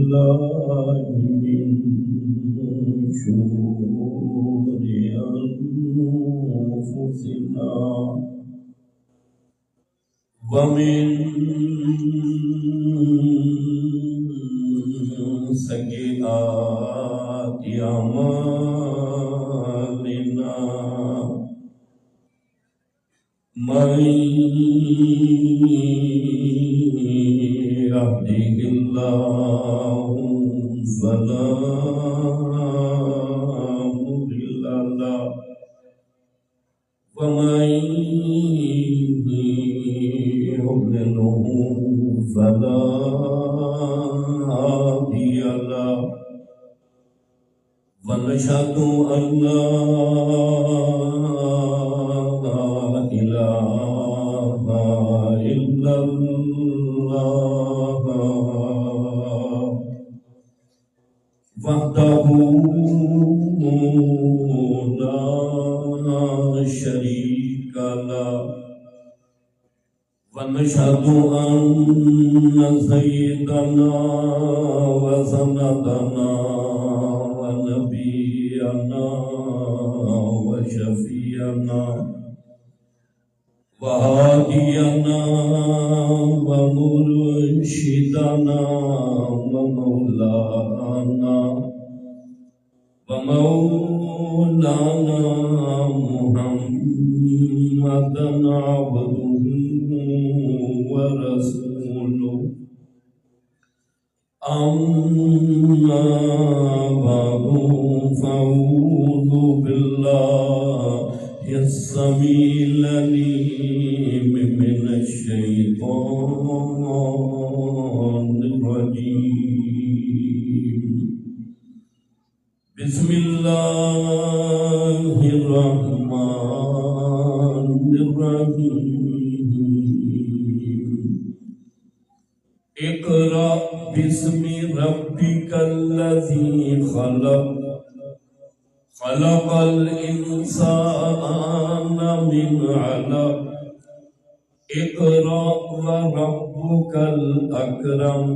بالله من شرور أنفسنا ومن سيئات أعمالنا من يهده الله فلا مضل له ومن يضلله فلا هادي له ونشهد أن لا إله إلا الله وحده لا شريك له ونشهد أن سيدنا وسندنا ونبينا وشفيعنا وهادينا ومرشدنا ومولانا محمدا عبده ورسوله أما بعد فأعوذ بالله السميع العليم من الشيطان الرجيم بسم الله الرحمن الرحيم اقرأ باسم ربك الذي خلق خلق الإنسان من علق اقرأ وربك الأكرم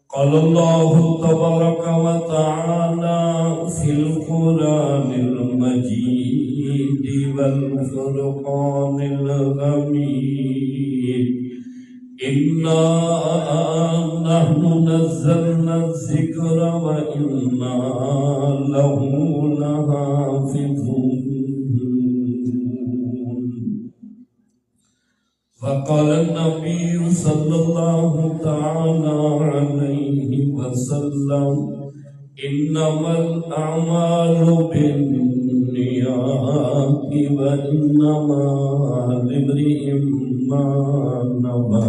قال الله تبارك وتعالى في القرآن المجيد والفرقان الحميد إنا نحن نزلنا الذكر وإنا له لحافظون وقال النبي صلى الله تعالى عليه وسلم إنما الأعمال بالنيات وإنما لامرئ ما نوى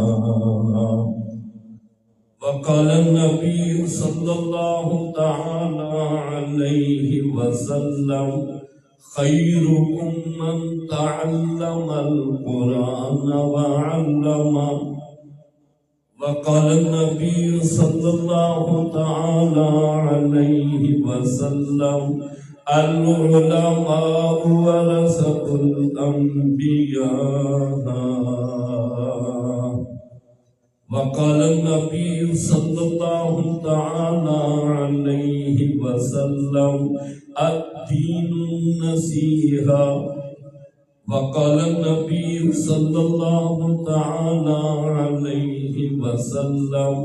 وقال النبي صلى الله تعالى عليه وسلم خيركم من تعلم القرآن وعلمه وقال النبي صلى الله تعالى عليه وسلم العلماء ورثة الأنبياء وقال النبي صلى الله تعالى عليه وسلم الدين النصيحة وقال النبي صلى الله تعالى عليه وسلم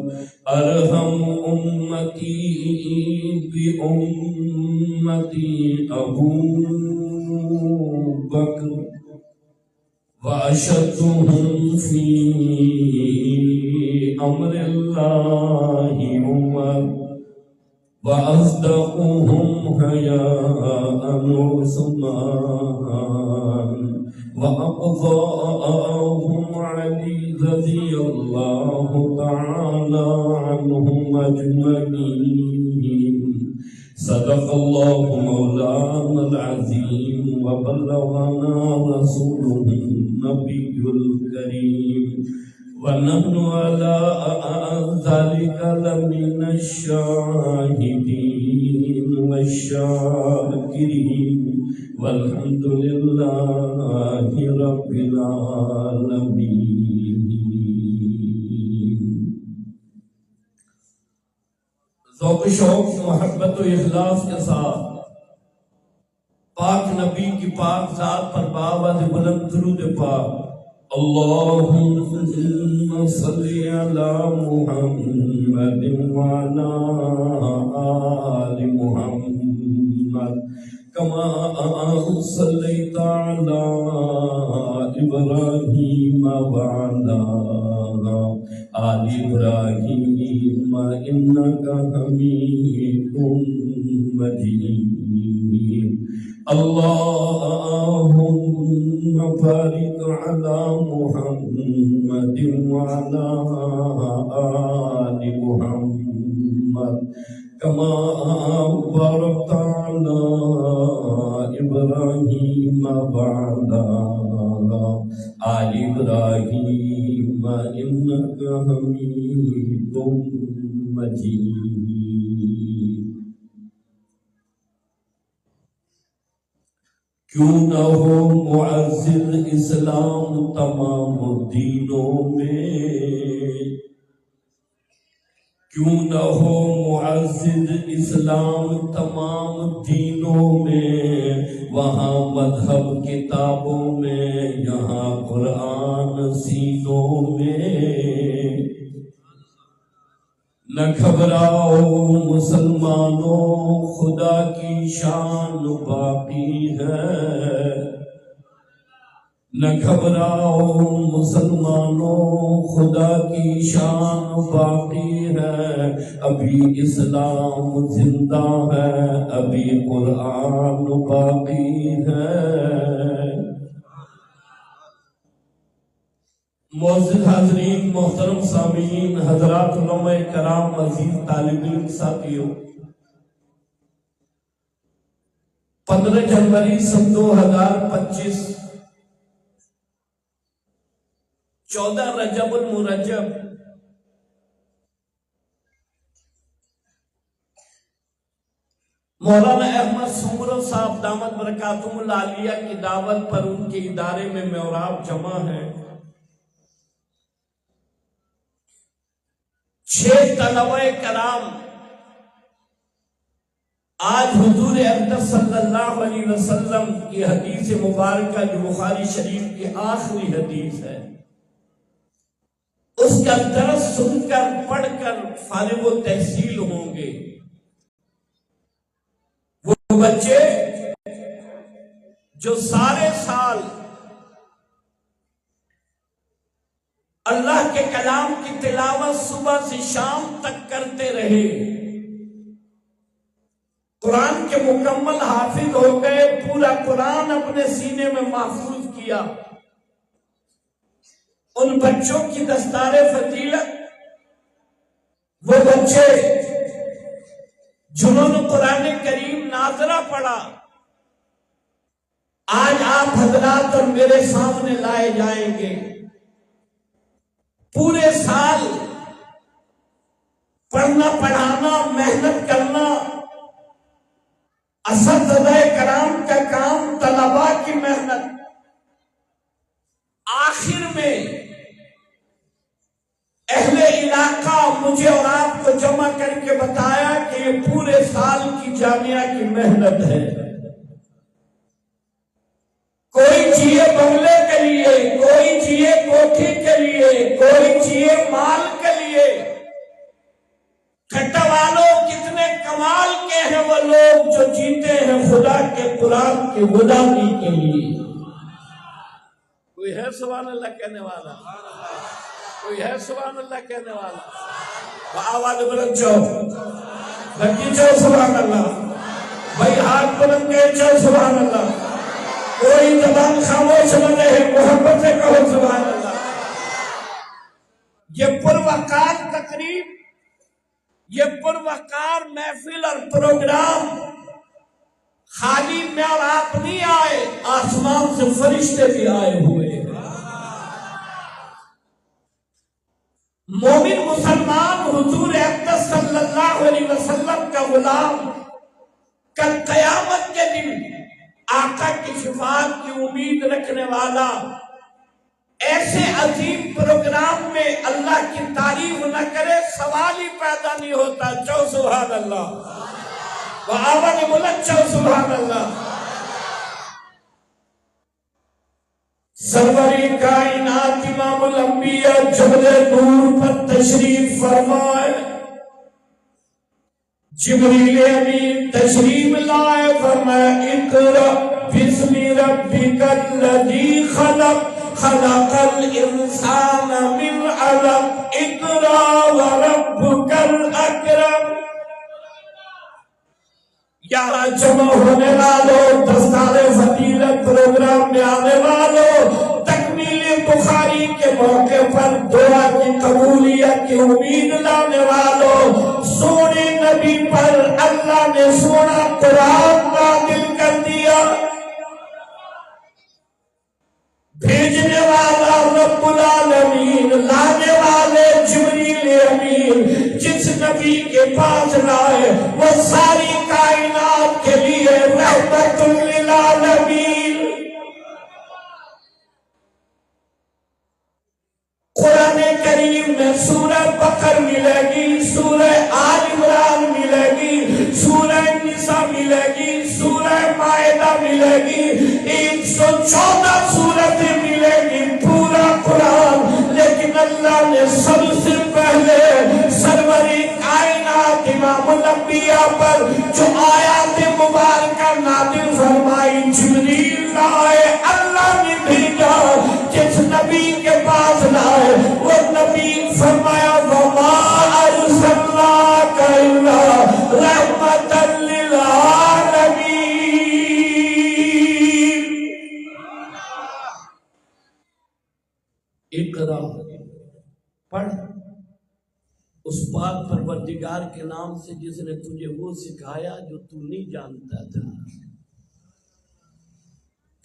أرحم أمتي بأمتي أبو بكر وأشدهم في أمر الله عمر وأصدقهم حياء عثمان وأقضاهم علي رضي الله تعالى عنهم أجمعين صدق الله مولانا العظيم وبلغنا رسوله النبي الكريم ونحن على ذلك لمن الشاهدين والشاكرين والحمد لله رب العالمين. ذوق شوق محبت و اخلاص کے ساتھ پاک نبی کی پاک ذات پر بآواز بلند درود پاک اللہم صلی علی محمد وعلی آل محمد کما صلیت علی ابراہیم وعلی آل ابراہیم انکا حمید مجید اللہم بارک علی محمد وعلی آل محمد کما بارکت علی ابراہیم وعلی آل ابراہیم انکا حمید مجید۔ کیوں نہ ہو معزز اسلام تمام دینوں میں، کیوں نہ ہو معزز اسلام تمام دینوں میں، وہاں مذہب کتابوں میں، یہاں قرآن سینوں میں۔ نہ گھبراؤ مسلمانوں، خدا کی شان باقی ہے۔ نہ گھبراؤ مسلمانوں، خدا کی شان باقی ہے۔ ابھی اسلام زندہ ہے، ابھی قرآن باقی ہے۔ معزز حاضرین، محترم سامعین، حضرات علماء کرام، عزیز طالب علم ساتھیوں، 15 جنوری سن 2025، 14 رجب المرجب، مولانا احمد سمرو صاحب دامت برکاتہم العالیہ کی دعوت پر ان کے ادارے میں معراب جمع ہیں۔ 6 طلبہ کرام آج حضور اقدس صلی اللہ علیہ وسلم کی حدیث مبارکہ جو بخاری شریف کی آخری حدیث ہے، اس کا درس سن کر پڑھ کر فارغ و تحصیل ہوں گے۔ وہ بچے جو سارے سال اللہ کے کلام کی تلاوت صبح سے شام تک کرتے رہے، قرآن کے مکمل حافظ ہو گئے، پورا قرآن اپنے سینے میں محفوظ کیا، ان بچوں کی دستار فضیلت، وہ بچے جنہوں نے قرآن کریم ناظرہ پڑھا، آج آپ حضرات اور میرے سامنے لائے جائیں گے۔ پورے سال پڑھنا پڑھانا، محنت کرنا اساتذہ کرام کا کام، طلباء کی محنت، آخر میں اہل علاقہ مجھے اور آپ کو جمع کر کے بتایا کہ یہ پورے سال کی جامعہ کی محنت ہے۔ کوئی جیے بنگلے کے لیے، کوئی جیے کوٹھی کے لیے، کوئی جیے مال کے لیے۔ کھٹا والوں کتنے کمال کے ہیں وہ لوگ جو جیتے ہیں خدا کے قرآن کی غلامی کے لیے۔ کوئی ہے سبحان اللہ کہنے والا؟ کوئی ہے سبحان اللہ کہنے والا؟ آواز بلند چاہو، لگی چاہو سبحان اللہ، بھائی ہاتھ بلند کے چاہو سبحان اللہ۔ کوئی زبان خاموش نہ رہے، محبت سے کہو سبحان اللہ۔ یہ پروقار تقریب، یہ پروقار محفل اور پروگرام خالی میں اور آپ نہیں آئے، آسمان سے فرشتے بھی آئے ہوئے ہیں۔ مومن مسلمان حضور اقدس صلی اللہ علیہ وسلم کا غلام، کل قیامت کے دن آقا کی شفاعت کی امید رکھنے والا، ایسے عظیم پروگرام میں اللہ کی تعریف نہ کرے سوال ہی پیدا نہیں ہوتا. چو سبحان اللہ. وہ آواز بلند چو سبحان اللہ. سروری کائنات امام الانبیاء جبل نور پر تشریف فرمائے. جبریل امین تشریف لائے فرمایا اقرأ بسم ربک الذی خلق خلق الانسان من علق اقرأ وربک الاکرم. یہاں جمع ہونے والوں، دستار فضیلت پروگرام میں آنے والوں، تکمیل بخاری کے موقع پر دعا کی قبولیت کی امید لانے والوں، سونے نبی پر اللہ نے سونا قرآن نازل کر دیا. بھیجنے والا رب العالمین، لانے والے جبریل امین. جس نبی کے پاس لائے وہ ساری کائنات کے لیے رحمت للعالمین. قرآن کریم میں سورہ بقر ملے گی، سورہ آل عمران ملے گی، سورہ نساء ملے گی، سورہ مائدہ ملے گی، 114 سورتیں ملے گی، پورا قرآن. لیکن اللہ نے سب سے پہلے سروری کائنات امام الانبیاء پر جو آیات مبارکہ نازل فرمائی جبریل لائے، اللہ نے بھیجا. جس نبی کے پاس لائے وہ نبی فرمایا وَمَا أَرْسَلْنَاكَ إِلَّا رَحْمَةً لِلْعَالَمِينَ. اقرا، پڑھ اس پاک پروردگار کے نام سے جس نے تجھے وہ سکھایا جو تو نہیں جانتا تھا.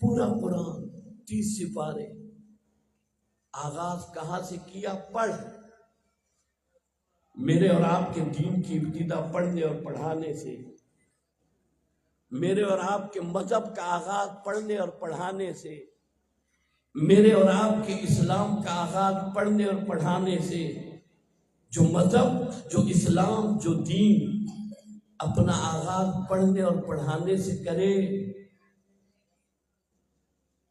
پورا قرآن 30 سپارے. آغاز کہاں سے کیا؟ پڑھ. میرے اور آپ کے دین کی ابتدا پڑھنے اور پڑھانے سے. میرے اور آپ کے مذہب کا آغاز پڑھنے اور پڑھانے سے. میرے اور آپ کے اسلام کا آغاز پڑھنے اور پڑھانے سے. جو مذہب، جو اسلام، جو دین اپنا آغاز پڑھنے اور پڑھانے سے کرے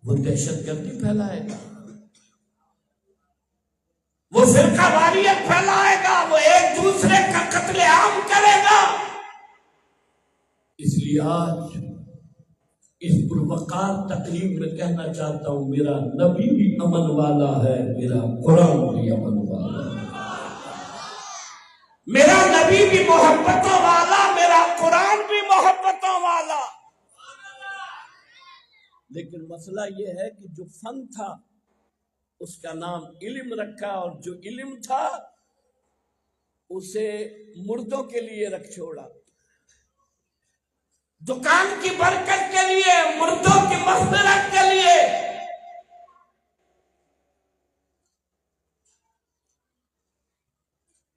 وہ دہشت گردی پھیلائے گا، وہ فرقہ واریت پھیلائے گا، وہ ایک دوسرے کا قتل عام کرے گا. اس لیے آج اس پروقار تقریب میں کہنا چاہتا ہوں میرا نبی بھی امن والا ہے، میرا قرآن بھی امن والا ہے. میرا نبی بھی محبتوں والا، میرا قرآن بھی محبتوں والا. لیکن مسئلہ یہ ہے کہ جو فن تھا اس کا نام علم رکھا، اور جو علم تھا اسے مردوں کے لیے رکھ چھوڑا. دکان کی برکت کے لیے، مردوں کی مغفرت کے لیے.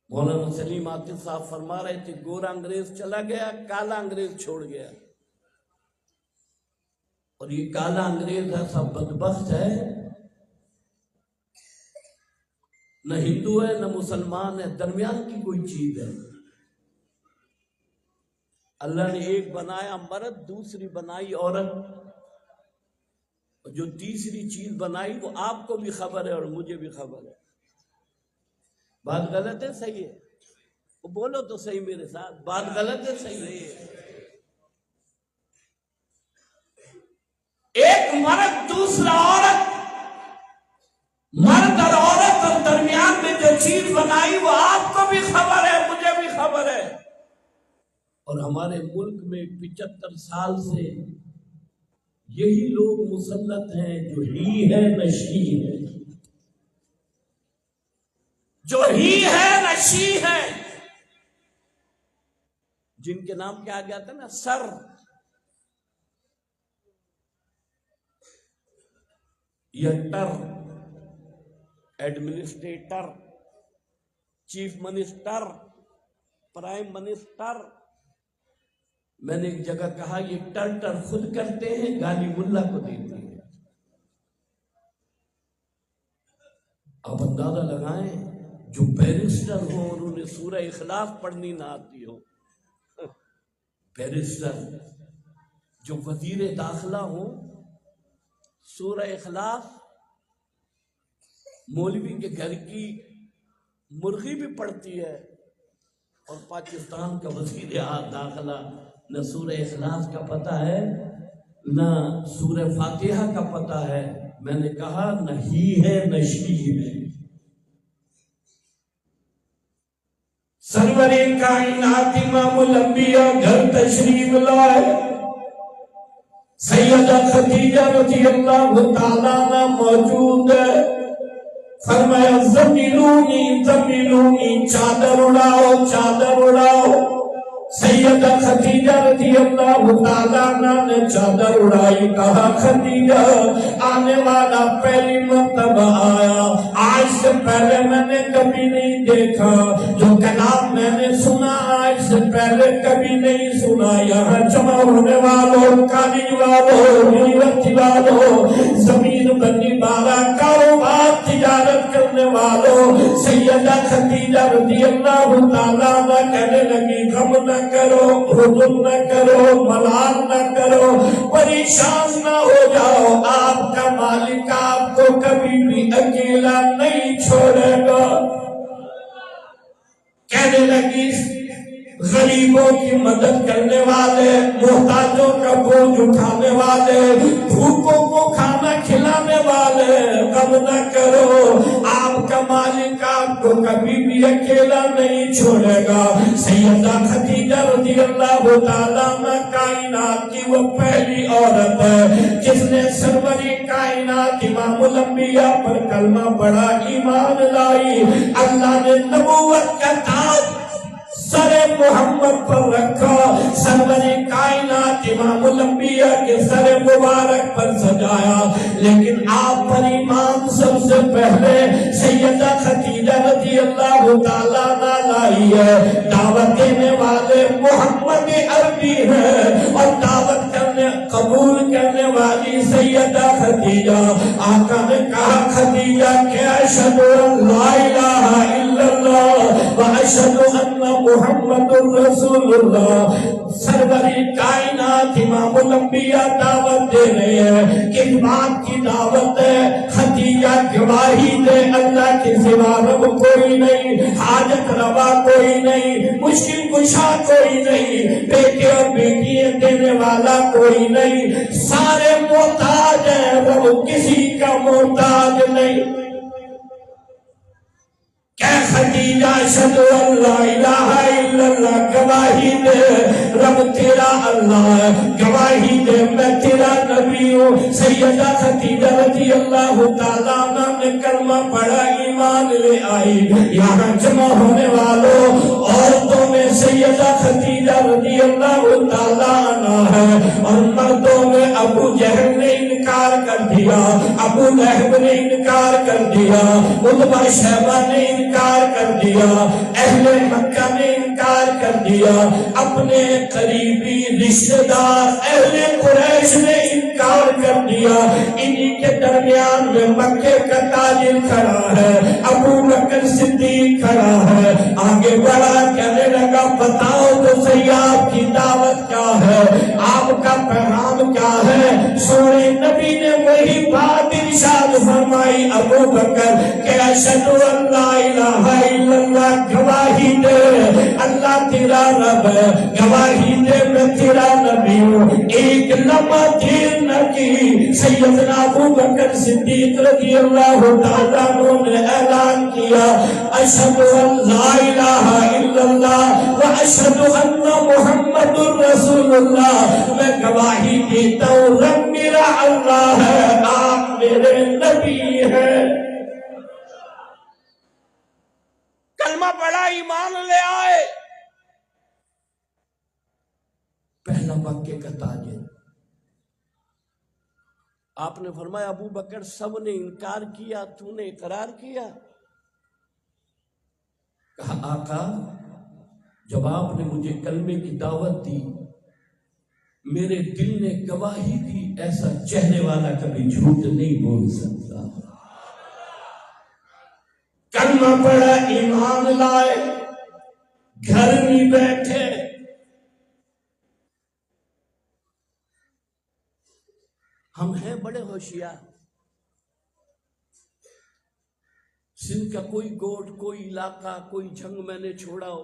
مولانا سلیم عاطف صاحب فرما رہے تھے گورا انگریز چلا گیا، کالا انگریز چھوڑ گیا. اور یہ کالا انگریز ایسا بدبخت ہے، نہ ہندو ہے نہ مسلمان ہے، درمیان کی کوئی چیز ہے. اللہ نے ایک بنایا مرد، دوسری بنائی عورت، اور جو تیسری چیز بنائی وہ آپ کو بھی خبر ہے اور مجھے بھی خبر ہے. بات غلط ہے صحیح ہے؟ وہ بولو تو صحیح میرے ساتھ، بات غلط ہے صحیح ہے؟ ایک مرد دوسرا عورت، مرد اور عورت اور درمیان میں جو چیز بنائی وہ آپ کو بھی خبر ہے مجھے بھی خبر ہے. اور ہمارے ملک میں 75 سال سے یہی لوگ مسلط ہیں جو ہی ہے نشی ہے، جو ہی ہے نشی ہے، جن کے نام کیا گیا تھا نا، سر، یا ٹر، administrator, chief minister, prime minister. میں نے ایک جگہ کہا یہ ٹر خود کرتے ہیں، گالی ملا کو دیتے ہیں. آپ اندازہ لگائیں جو بیرسٹر ہوں اور انہیں سورہ اخلاص پڑھنی نہ آتی ہو، بیرسٹر جو وزیر داخلہ ہوں، سورہ اخلاص مولوی کے گھر کی مرغی بھی پڑھتی ہے، اور پاکستان کا وزیر داخلہ نہ سورہ اخلاص کا پتہ ہے نہ سورہ فاتحہ کا پتہ ہے۔ میں نے کہا نہ ہی ہے نہ شی ہے۔ سرور کائنات امام الانبیاء گھر تشریف لائے، سیدہ خدیجہ رضی اللہ تعالیٰ عنہ موجود ہے۔ فرمایا زمینونی زمینونی، چادر اڑاؤ چادر اڑاؤ۔ سیدہ خدیجہ رضی اللہ تعالیٰ عنہ نے چادر اڑائی، کہا خدیجہ آنے والا پہلی مرتبہ آیا، آج سے پہلے میں نے کبھی نہیں دیکھا، جو کلام میں نے سنا آج سے پہلے کبھی نہیں سنا۔ یہاں جمع ہونے والوں، کالج والوں، یونیورسٹی والوں، زمین بنی والا، کاروبار تجارت کرنے والوں، سیدہ خدیجہ رضی اللہ تعالیٰ عنہ کہنے لگی غم نہ کرو، حزن نہ کرو، ملال نہ کرو، پریشان نہ ہو جاؤ، آپ کا مالک آپ کو کبھی بھی اکیلا نہیں چھوڑے گا۔ کہنے لگی غریبوں کی مدد کرنے والے، محتاجوں کا بوجھ اٹھانے والے، بھوکوں کو کھانا کھلانے والے، غم نہ کرو، آپ کا مالک آپ کو کبھی بھی اکیلا نہیں چھوڑے گا۔ سیدہ خدیجہ رضی اللہ تعالیٰ عنہ کائنات کی وہ پہلی عورت ہے جس نے سروری کائنات امام الانبیاء پر کلمہ پڑھا، ایمان لائی۔ اللہ نے نبوت کا تاج سر محمد پر رکھا، سرور کائنات امام الانبیاء کے سر مبارک پر سجایا، لیکن آپ پر ایمان سب سے پہلے سیدہ خدیجہ رضی اللہ تعالیٰ عنہ لائی ہے۔ دعوت دینے والے محمد عربی ہیں اور دعوت کرنے قبول کرنے والی سیدہ خدیجہ۔ آقا نے کہا خدیجہ کہ اشہد ان لا الہ الا اللہ و اشہد ان محمد الرسول اللہ۔ سروری کائنات امام الانبیاء دعوت دے رہے ہیں، کس بات کی دعوت ہے؟ خدیجہ گواہی دے اللہ کے سوا رب کوئی نہیں، حاجت روا کوئی نہیں، مشکل کشا کوئی نہیں، بیٹے اور بیٹیاں دینے والا کوئی نہیں، سارے محتاج ہیں، رب کسی کا محتاج نہیں۔ کہ خدیجہ اشہد ان لا الہ الا اللہ، گواہی دے رب تیرا اللہ ہے، گواہی دے میں تیرا نبی ہوں۔ سیدہ خدیجہ رضی اللہ تعالیٰ عنہ نے کلمہ پڑھا، ایمان لے آئی۔ یہاں جمع ہونے والوں عورتوں میں سیدہ خدیجہ رضی اللہ تعالیٰ عنہ ہے، اور مردوں میں ابو جہل نے انکار کر دیا، ابو لہب نے انکار کر دیا، عتبہ شیبہ نے انکار کر دیا، اہل مکہ نے انکار کر دیا، اپنے قریبی رشتہ دار اہل قریش نے انکار کر دیا۔ انہی کے درمیان میں مکے کا تاجر کھڑا ہے، ابو بکر صدیق کھڑا ہے، آگے بڑھا کہنے لگا بتاؤ تو صحیح آپ کی دعوت کیا ہے، آپ کا پیغام کیا ہے؟ سونے نبی نے وہی بات ارشاد فرمائی ابو بکر کہ اشہد ان لا الہ الا اللہ، گواہی دے اللہ تیرا رب ہے، گواہی دے میں تیرا نبی ہوں۔ ایک لمحہ دیر نہ کی، سیدنا ابو بکر صدیق رضی اللہ تعالیٰ عنہ نے اعلان کیا اشہد ان لا الہ الا اللہ و اشہد ان محمد الرسول اللہ، میں گواہی دیتا ہوں رب میرا اللہ ہے، آپ میرے نبی ہیں۔ کلمہ پڑھا، ایمان لے آئے۔ پہلا مکے کا تاجر۔ آپ نے فرمایا ابو بکر سب نے انکار کیا، تو نے اقرار کیا؟ کہا آقا جب آپ نے مجھے کلمے کی دعوت دی، میرے دل نے گواہی دی، ایسا چہرے والا کبھی جھوٹ نہیں بول سکتا۔ ایمان لائے گھر نہیں بیٹھے. ہم ہیں بڑے ہوشیار. سندھ کا کوئی گوٹ، کوئی علاقہ، کوئی جنگ میں نے چھوڑا ہو،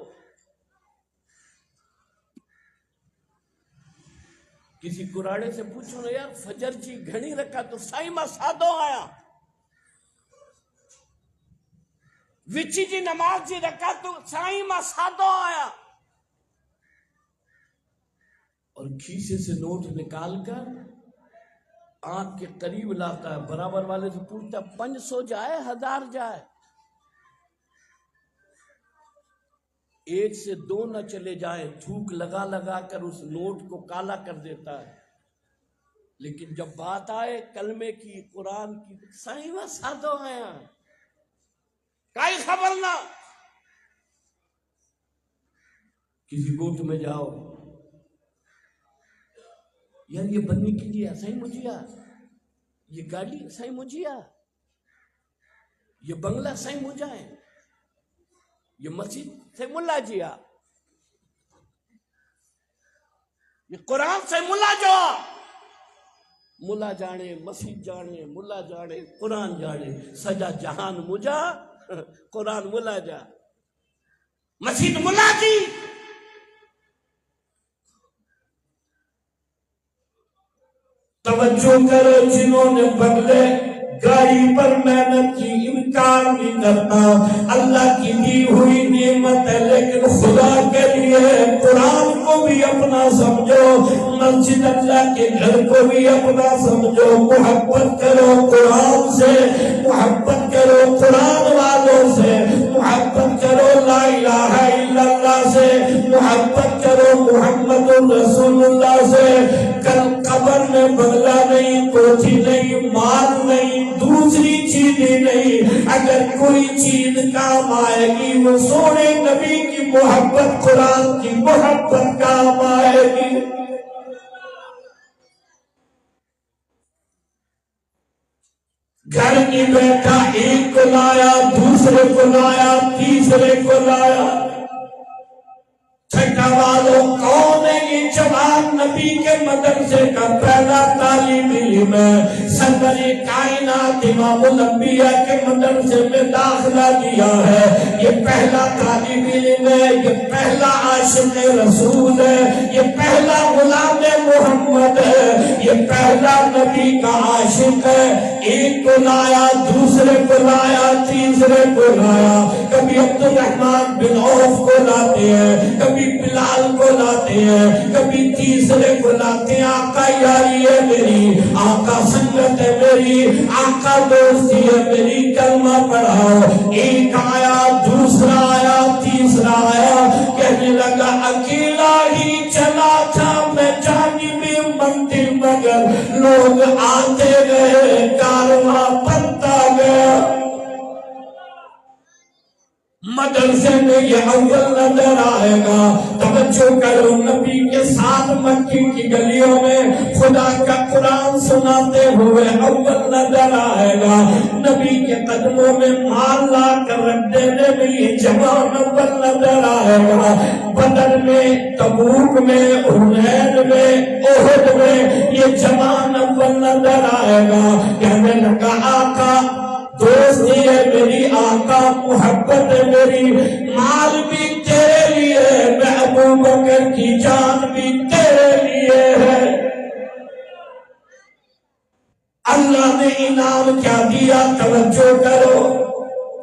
کسی کراڑے سے پوچھو نا یار فجر جی گھنی رکھا تو سائیں ماں سادو آیا، وچی جی نماز جی رکھا تو سائیں ماں سادو آیا. اور کھیسے سے نوٹ نکال کر آنکھ کے قریب لاتا ہے، برابر والے سے پوچھتا 500 جائے 1000 جائے. 1 سے 2 نہ چلے جائیں، تھوک لگا لگا کر اس نوٹ کو کالا کر دیتا ہے. لیکن جب بات آئے کلمے کی، قرآن کی، سائیں وہ سادو آیا کائی خبر نہ. کسی گوٹ میں جاؤ، یار یہ بنی کیجیے سائیں مجھیا، یہ گاڑی سائیں مجھیا، یہ بنگلہ سائیں مجھائے، یہ مسجد سے ملا جیا، یہ قرآن سے ملا جو. ملا جانے، مسجد جانے، ملا جانے، قرآن جانے، سجا جہان مجھا قرآن ملا جا، مسجد ملا جی. توجہ کرو، جنہوں نے بدلے گاڑی پر محنت کی انکار نہیں کرتا، اللہ کی دی ہوئی نعمت ہے، لیکن خدا کے لیے قرآن کو بھی اپنا سمجھو، مسجد اللہ کے گھر کو بھی اپنا سمجھو. محبت کرو قرآن سے، محبت کرو قرآن والوں سے، محبت کرو لا الہ الا اللہ سے، محبت کرو محمد رسول اللہ سے. کل قبر میں بنگلہ نہیں، کوٹھی نہیں، مال نہیں، دوسری چیزیں نہیں، اگر کوئی چیز کام آئے گی وہ سونے نبی کی محبت، قرآن کی محبت کام آئے گی. گھر نہیں بیٹھا، ایک کو لایا، دوسرے کو لایا، تیسرے کو لایا. چھٹا والوں کون ہے یہ جوان؟ نبی کے مدرسے کا پہلا طالب علم ہے، سرور کائنات امام الانبیاء کے مدرسے میں داخلہ لیا ہے. یہ پہلا طالب علم ہے، یہ پہلا عاشق رسول ہے، یہ پہلا غلام محمد ہے، یہ پہلا نبی کا عاشق ہے. ایک کو لایا، دوسرے کو لایا، تیسرے کو لایا. کبھی عبد الرحمن بن عوف کو لاتے ہیں، کبھی بلال کو لاتے ہیں، کبھی تیسرے کو لاتے ہیں. آقا یاری ہے میری، آقا سنگت ہے میری، آقا دوستی ہے میری، کلمہ پڑھاؤ. ایک آیا، دوسرا آیا، تیسرا آیا، کہنے لگا اکیلا ہی چلا تھا میں جانب منزل، مگر لوگ آتے گئے، کارواں بنتا گیا. مدرسے میں یہ اول نظر آئے گا. توجہ کرو، نبی کے ساتھ مکی کی گلیوں میں خدا کا قرآن سناتے ہوئے اول نظر آئے گا. نبی کے قدموں میں مال لا کر رکھ دینے میں یہ جوان اول نظر آئے گا. بدر میں، تبوک میں، حنین میں، احد میں یہ جوان اول نظر آئے گا. کہنے لگا آقا دوستی ہے میری، آقا محبت ہے میری، مال بھی تیرے لیے، میں ابو بکر کی جان بھی تیرے لیے ہے. اللہ نے انعام کیا دیا؟ توجہ کرو.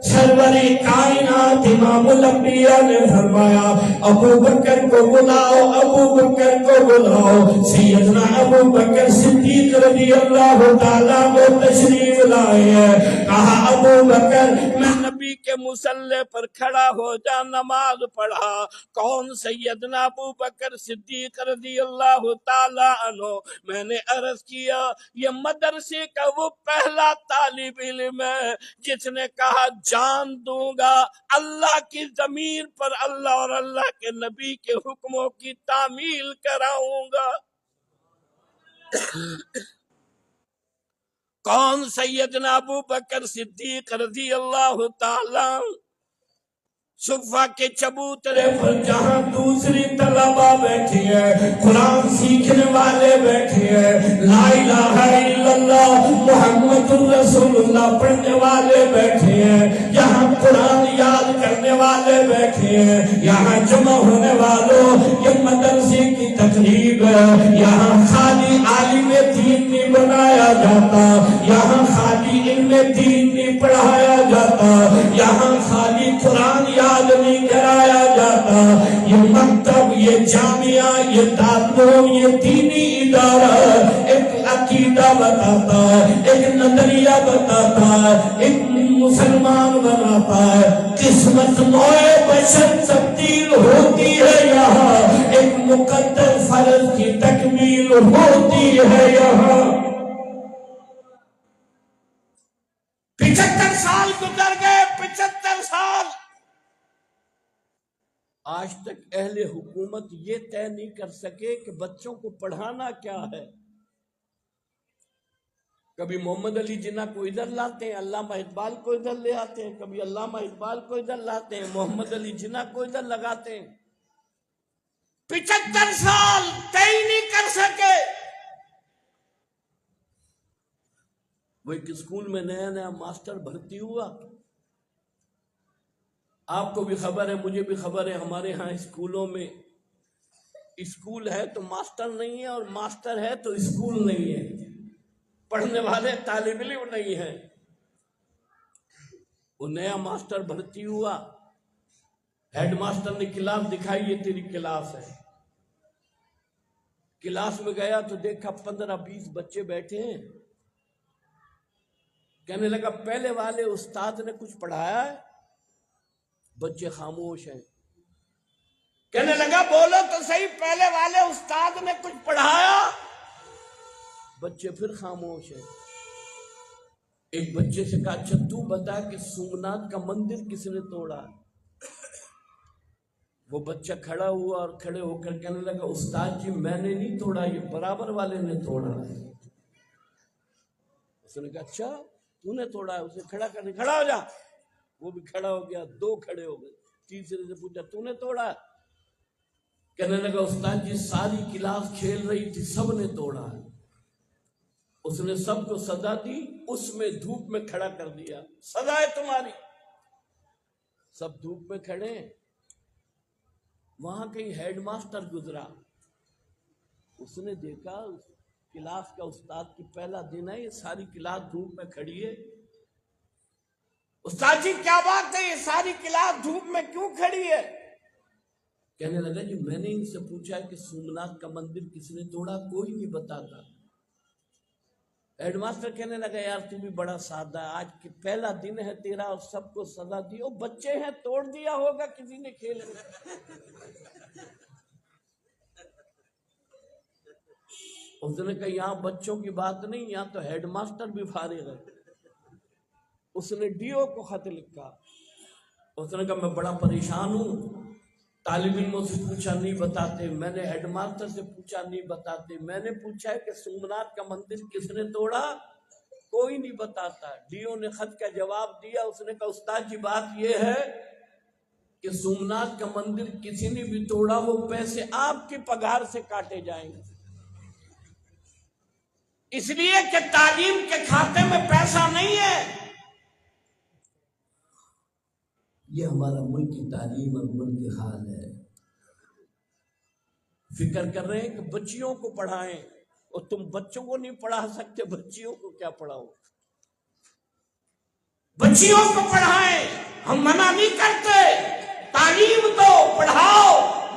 سرور کائنات امام الانبیاء نے فرمایا ابو بکر کو بلاؤ، ابو بکر کو بلاؤ. سیدنا ابو بکر صدیق رضی اللہ تعالیٰ وہ تشریف لائے ہیں. کہا ابو بکر میں نبی کے مصلی پر کھڑا ہو جا، نماز پڑھا. کون؟ سیدنا ابو بکر صدیق رضی اللہ تعالیٰ عنہ. میں نے عرض کیا یہ مدرسے کا وہ پہلا طالب علم ہے جس نے کہا جان دوں گا اللہ کی زمین پر، اللہ اور اللہ کے نبی کے حکموں کی تعمیل کراؤں گا. کون؟ سیدنا ابو بکر صدیق رضی اللہ تعالیٰ. صفا کے چبوترے پر جہاں دوسری طلبہ بیٹھی ہے، قرآن سیکھنے والے بیٹھے ہیں، لا الہ الا اللہ محمد رسول اللہ پڑھنے والے بیٹھے ہیں، یہاں قرآن یاد کرنے والے بیٹھے ہیں، یہاں جمع ہونے والوں یہ مدرسے کی تقریب ہے، یہاں خالی عالم دین نہیں بنایا جاتا، یہاں خالی علم دین نہیں پڑھایا جاتا، یہاں خالی قرآن یاد نہیں کرایا جاتا، یہ مکتب، یہ جامعہ، یہ تعلیم، یہ دینی ادارہ ایک عقیدہ بتاتا ہے، ایک نظریہ بتاتا ہے، ایک مسلمان بناتا ہے۔ قسمت نوع بشر تبدیل ہوتی ہے یہاں، ایک مقدس فرض کی تکمیل ہوتی ہے یہاں۔ 75 سال گزر گئے، 75 سال، آج تک اہل حکومت یہ طے نہیں کر سکے کہ بچوں کو پڑھانا کیا ہے۔ کبھی محمد علی جناح کو ادھر لاتے ہیں، علامہ اقبال کو ادھر لے آتے ہیں، کبھی علامہ اقبال کو ادھر لاتے ہیں، محمد علی جناح کو ادھر لگاتے ہیں۔ 75 سال طے نہیں کر سکے۔ وہ ایک اسکول میں نیا نیا ماسٹر بھرتی ہوا، آپ کو بھی خبر ہے، مجھے بھی خبر ہے، ہمارے ہاں اسکولوں میں اسکول ہے تو ماسٹر نہیں ہے، اور ماسٹر ہے تو اسکول نہیں ہے، پڑھنے والے طالب علم نہیں ہیں۔ وہ نیا ماسٹر بھرتی ہوا، ہیڈ ماسٹر نے کلاس دکھائی، یہ تیری کلاس ہے۔ کلاس میں گیا تو دیکھا 15-20 بچے بیٹھے ہیں، کہنے لگا پہلے والے استاد نے کچھ پڑھایا ہے؟ بچے خاموش ہیں۔ کہنے لگا بولو تو صحیح، پہلے والے استاد نے کچھ پڑھایا؟ بچے پھر خاموش ہیں۔ ایک بچے سے کہا اچھا تو بتا کہ سومناتھ کا مندر کس نے توڑا؟ وہ بچہ کھڑا ہوا اور کھڑے ہو کر کہنے لگا استاد جی میں نے نہیں توڑا، یہ برابر والے نے توڑا ہے۔ اس نے کہا اچھا تو نے توڑا ہے؟ اسے کھڑا کرنے، کھڑا ہو جا۔ وہ بھی کھڑا ہو گیا، 2 کھڑے ہو گئے، تیسرے سے پوچھا تو نے توڑا ہے؟ کہنے لگا استاد جی ساری کلاس کھیل رہی تھی، سب نے توڑا ہے۔ اس نے سب کو سزا دی، اس میں دھوپ میں کھڑا کر دیا، سزا ہے تمہاری۔ سب دھوپ میں کھڑے ہیں، وہاں کہیں ہیڈ ماسٹر گزرا، اس نے دیکھا کلاس کا استاد کی پہلا دن ہے، یہ ساری کلاس دھوپ میں کھڑی ہے۔ استاد جی کیا بات ہے، یہ ساری کلاس دھوپ میں کیوں کھڑی ہے؟ کہنے لگا جی میں نے ان سے پوچھا کہ سومناتھ کا مندر کس نے توڑا، کوئی نہیں بتاتا۔ ہیڈ ماسٹر کہنے لگا یار تو بھی بڑا سادہ ہے، آج کی پہلا دن ہے تیرا اور سب کو سزا دی، وہ بچے ہیں توڑ دیا ہوگا کسی نے کھیل میں۔ اس نے کہا یہاں بچوں کی بات نہیں، یہاں تو ہیڈ ماسٹر بھی فارغ ہے۔ اس نے ڈی او کو خط لکھا، اس نے کہا میں بڑا پریشان ہوں، طالب علموں سے پوچھا نہیں بتاتے، میں نے ہیڈ ماسٹر سے پوچھا نہیں بتاتے، میں نے پوچھا ہے کہ سومناتھ کا مندر کس نے توڑا، کوئی نہیں بتاتا۔ ڈی او نے خط کا جواب دیا، اس نے کہا استاد جی بات یہ ہے کہ سومناتھ کا مندر کسی نے بھی توڑا، وہ پیسے آپ کی پگار سے کاٹے جائیں گے، اس لیے کہ تعلیم کے کھاتے میں پیسہ نہیں ہے۔ یہ ہمارا ملک کی تعلیم اور ملک کی حال ہے۔ فکر کر رہے ہیں کہ بچیوں کو پڑھائیں، اور تم بچوں کو نہیں پڑھا سکتے، بچیوں کو کیا پڑھاؤ؟ بچیوں کو پڑھائیں، ہم منع نہیں کرتے، تعلیم دو، پڑھاؤ،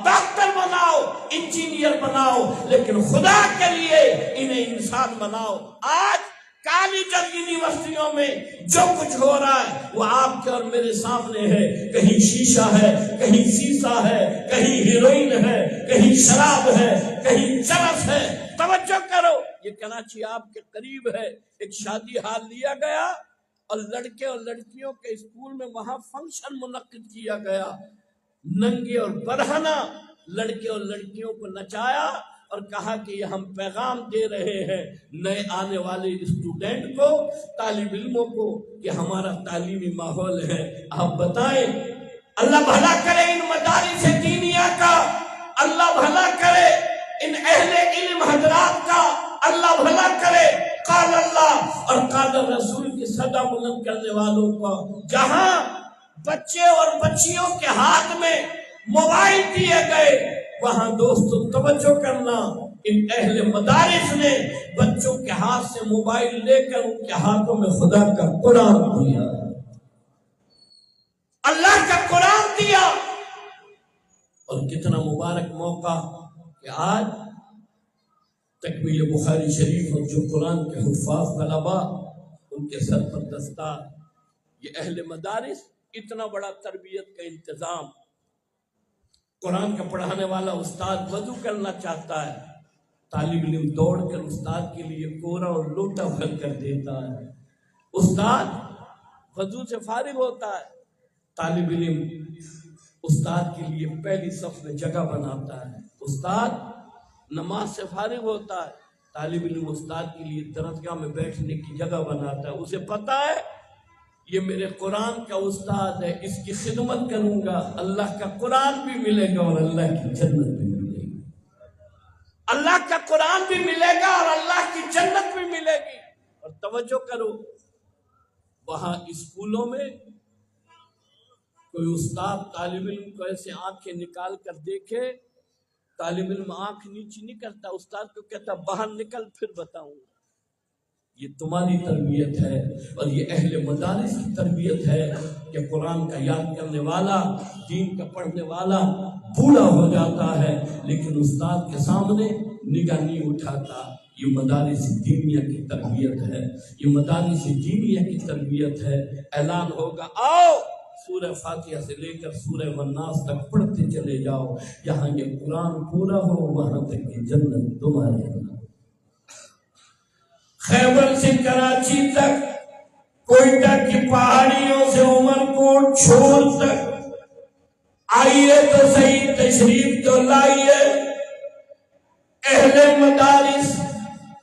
ڈاکٹر بناؤ، انجینئر بناؤ، لیکن خدا کے لیے انہیں انسان بناؤ۔ آج کالج اور یونیورسٹیوں میں جو کچھ ہو رہا ہے وہ آپ کے اور میرے سامنے ہے، کہیں شیشہ ہے، کہیں سیسا ہے، کہیں ہیروئن ہے، کہیں شراب ہے، کہیں چرس ہے۔ توجہ کرو، یہ کراچی آپ کے قریب ہے، ایک شادی ہال لیا گیا اور لڑکے اور لڑکیوں کے اسکول میں وہاں فنکشن منعقد کیا گیا، ننگے اور برہنہ لڑکے اور لڑکیوں کو نچایا اور کہا کہ یہ ہم پیغام دے رہے ہیں نئے آنے والے اسٹوڈنٹ کو، طالب علموں کو، کہ ہمارا تعلیمی ماحول ہے۔ آپ بتائیں اللہ بھلا کرے ان مدارس دینیہ کا، اللہ بھلا کرے ان اہل علم حضرات کا، اللہ بھلا کرے قال اللہ اور قال رسول کی صدا بلند کرنے والوں کو۔ جہاں بچے اور بچیوں کے ہاتھ میں موبائل دیے گئے، وہاں دوستو توجہ کرنا، ان اہل مدارس نے بچوں کے ہاتھ سے موبائل لے کر ان کے ہاتھوں میں خدا کا قرآن دیا، اللہ کا قرآن دیا۔ اور کتنا مبارک موقع کہ آج تکمیل بخاری شریف اور جو قرآن کے حفاظ طلباء ان کے سر پر دستار، یہ اہل مدارس، اتنا بڑا تربیت کا انتظام۔ قرآن کا پڑھانے والا استاد وضو کرنا چاہتا ہے، طالب علم دوڑ کر استاد کے لیے کوڑا اور لوٹا بھر کر دیتا ہے۔ استاد وضو سے فارغ ہوتا ہے، طالب علم استاد کے لیے پہلی صف میں جگہ بناتا ہے۔ استاد نماز سے فارغ ہوتا ہے، طالب علم استاد کے لیے درسگاہ میں بیٹھنے کی جگہ بناتا ہے۔ اسے پتا ہے یہ میرے قرآن کا استاد ہے، اس کی خدمت کروں گا، اللہ کا قرآن بھی ملے گا اور اللہ کی جنت بھی ملے گی، اللہ کا قرآن بھی ملے گا اور اللہ کی جنت بھی ملے گی۔ اور توجہ کرو، وہاں اسکولوں میں کوئی استاد طالب علم کو ایسے آنکھیں نکال کر دیکھے، طالب علم آنکھ نیچی نہیں کرتا، استاد کو کہتا باہر نکل پھر بتاؤں گا۔ یہ تمہاری تربیت ہے اور یہ اہل مدارس کی تربیت ہے کہ قرآن کا یاد کرنے والا، دین کا پڑھنے والا بوڑھا ہو جاتا ہے لیکن استاد کے سامنے نگاہ نہیں اٹھاتا۔ یہ مدارس دینیہ کی تربیت ہے، یہ مدارس دینیہ کی تربیت ہے۔ اعلان ہوگا، آؤ سورہ فاتحہ سے لے کر سورہ والناس تک پڑھتے چلے جاؤ، جہاں یہ قرآن پورا ہو وہاں تک کی جنت تمہارے ہے۔ خیبر سے کراچی تک، کوئٹہ کی پہاڑیوں سے عمر کوٹ چھور تک، آئیے تو صحیح تشریف تو لائیے اہل مدارس،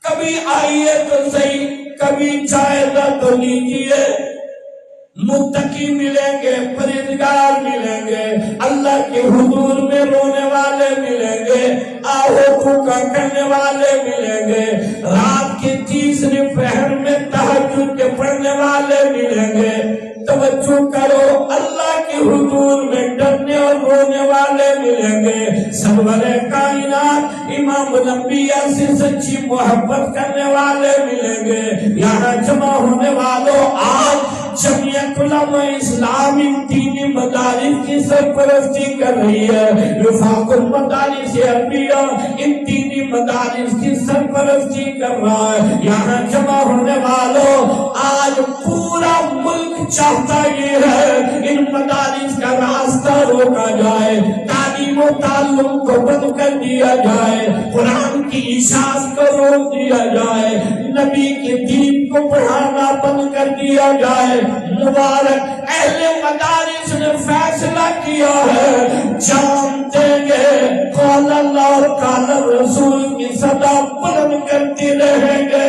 کبھی آئیے تو صحیح، کبھی جائزہ تو لیجیے۔ متقی ملیں گے، پرہیزگار ملیں گے، اللہ کے حضور میں رونے والے ملیں گے، آہو پھوکا کرنے والے ملیں گے، رات کے تیسرے پہر میں تہجد کے پڑھنے والے ملیں گے۔ توجہ کرو، اللہ کے حضور میں ڈرنے اور رونے والے ملیں گے۔ سرور کائنات امام الانبیاء سے سچی محبت کرنے والے ملیں گے۔ یہاں جمع ہونے والوں، آج جمعیت علماء اسلام ان دینی مدارس کی سرپرستی کر رہی ہے، وفاق المدارس عربیہ ان دینی مدارس کی سرپرستی کر رہا ہے۔ یہاں جمع ہونے والوں، آج پورا ملک چاہتا یہ ہے ان مدارس کا راستہ روکا جائے، تعلیم و تعلم کو بند کر دیا جائے، قرآن کی اشاعت کو روک دیا جائے، نبی کے دین کو پڑھانا بند کر دیا جائے۔ مبارک اہل مدارس نے فیصلہ کیا ہے، جان دیں گے، قال اللہ اور قال رسول کی صدا بلند کرتے رہیں گے۔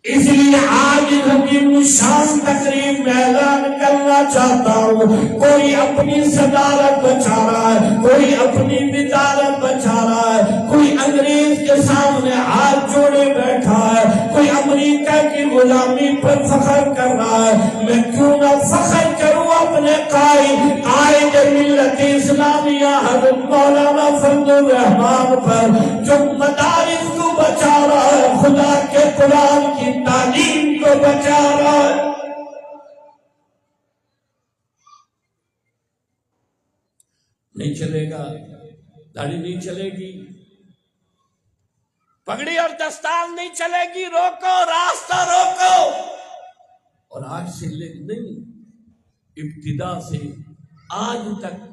اس لیے آج حکیم الشان تقریب میں اعلان کرنا چاہتا ہوں، کوئی اپنی صدارت بچا رہا ہے، کوئی اپنی بدارت بچا رہا ہے، کوئی انگریز کے سامنے ہاتھ جوڑے بیٹھا ہے، کوئی امریکہ کی غلامی پر فخر کر رہا ہے۔ میں کیوں نہ فخر کروں اپنے قائد ملت اسلامیہ حضرت مولانا فضل الرحمان پر، جو مدارس کو بچا رہا ہے، خدا کے قرآن کی تعلیم کو بچا رہا ہے۔ نہیں چلے گا، داڑھی نہیں چلے گی، پگڑی اور دستار نہیں چلے گی، روکو، راستہ روکو۔ اور آج سے نہیں، ابتدا سے آج تک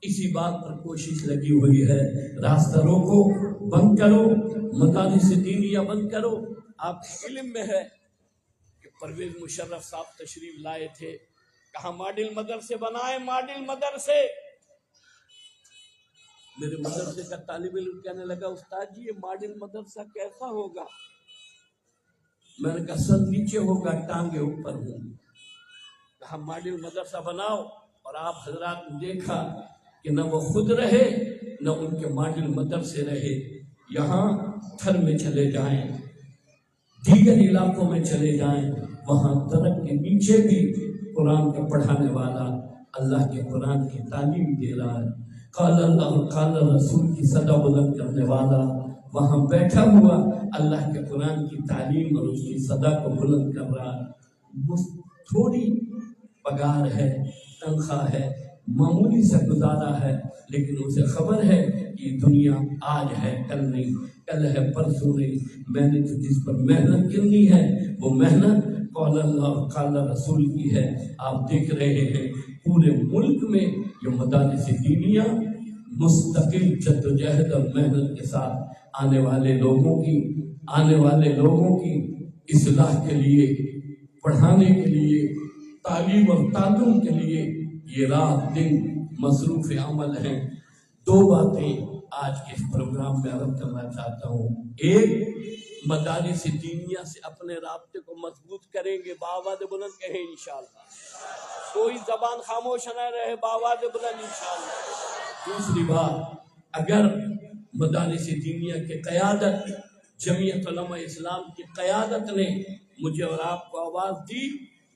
اسی بات پر کوشش لگی ہوئی ہے، راستہ روکو، بند کرو، مدارس دینیہ بند کرو۔ آپ علم میں ہے کہ پرویز مشرف صاحب تشریف لائے تھے، کہاں ماڈل مدرسے بنائے، ماڈل مدرسے۔ میرے مدرسے کا طالب علم کہنے لگا، استاد جی یہ ماڈل مدرسہ کیسا ہوگا؟ میں نے کہا سر نیچے ہوگا، ٹانگیں اوپر ہوں۔ ہم ماڈل مدرسہ بناؤ، اور آپ حضرات نے دیکھا کہ نہ وہ خود رہے نہ ان کے ماڈل مدرسے رہے۔ یہاں تھر میں چلے جائیں، دیگر علاقوں میں چلے جائیں، وہاں درخت کے نیچے بھی قرآن کا پڑھانے والا اللہ کے قرآن کی تعلیم دے رہا ہے، قال اللہ قال رسول کی صدا بلند کرنے والا وہاں بیٹھا ہوا اللہ کے قرآن کی تعلیم اور اس کی صدا کو بلند کر رہا ہے۔ تھوڑی پگار ہے، تنخواہ ہے، معمولی سے گزارا ہے، لیکن اسے خبر ہے کہ دنیا آج ہے کل نہیں، کل ہے پرسوں نہیں، میں نے تو جس پر محنت کرنی ہے وہ محنت قال اللہ قال رسول کی ہے۔ آپ دیکھ رہے ہیں پورے ملک میں یہ مدارس دینیہ مستقل جدوجہد اور محنت کے ساتھ آنے والے لوگوں کی اصلاح کے لیے، پڑھانے کے لیے، تعلیم اور تعلم کے لیے یہ رات دن مصروف عمل ہیں۔ دو باتیں آج کے اس پروگرام میں عرض کرنا چاہتا ہوں۔ ایک، مدارس دینیہ سے اپنے رابطے کو مضبوط کریں گے، بآواز بلند کہیں انشاءاللہ، کوئی زبان خاموش نہ رہے، بآواز بلند انشاءاللہ۔ دوسری بات، اگر مدارس دینیہ کی قیادت، جمعیت علماء اسلام کی قیادت نے مجھے اور آپ کو آواز دی،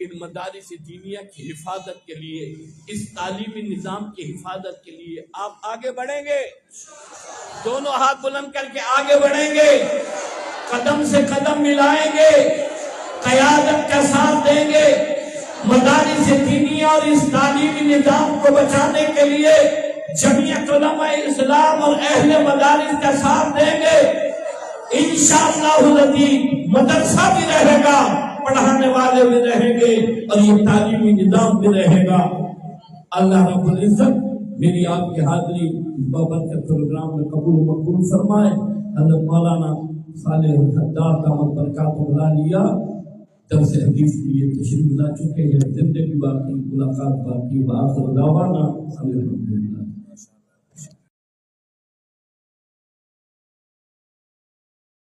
ان مدارس دینیہ کی حفاظت کے لیے، اس تعلیمی نظام کی حفاظت کے لیے آپ آگے بڑھیں گے، دونوں ہاتھ بلند کر کے آگے بڑھیں گے، قدم سے قدم ملائیں گے، قیادت کا ساتھ دیں گے، مدارس دینیہ اور اس تعلیمی نظام کو بچانے کے لیے جمعیت علماء اسلام اور اہل مدارس کا ساتھ دیں گے۔ انشاءاللہ العزیز مدرسہ بھی رہے گا، پڑھانے والے بھی رہیں گے، اور یہ تعلیمی نظام بھی رہے گا۔ اللہ رب العزت میری آپ کی حاضری بابرکت پروگرام میں قبول و مقبول فرمائے۔ حضرت مولانا صالح الحداد دامت برکاتہ بلا لیا، درس حدیث کے لیے تشریف لا چکے ہیں، زندگی باقی، ملاقات باقی، وآخر دعوانا الحمدللہ۔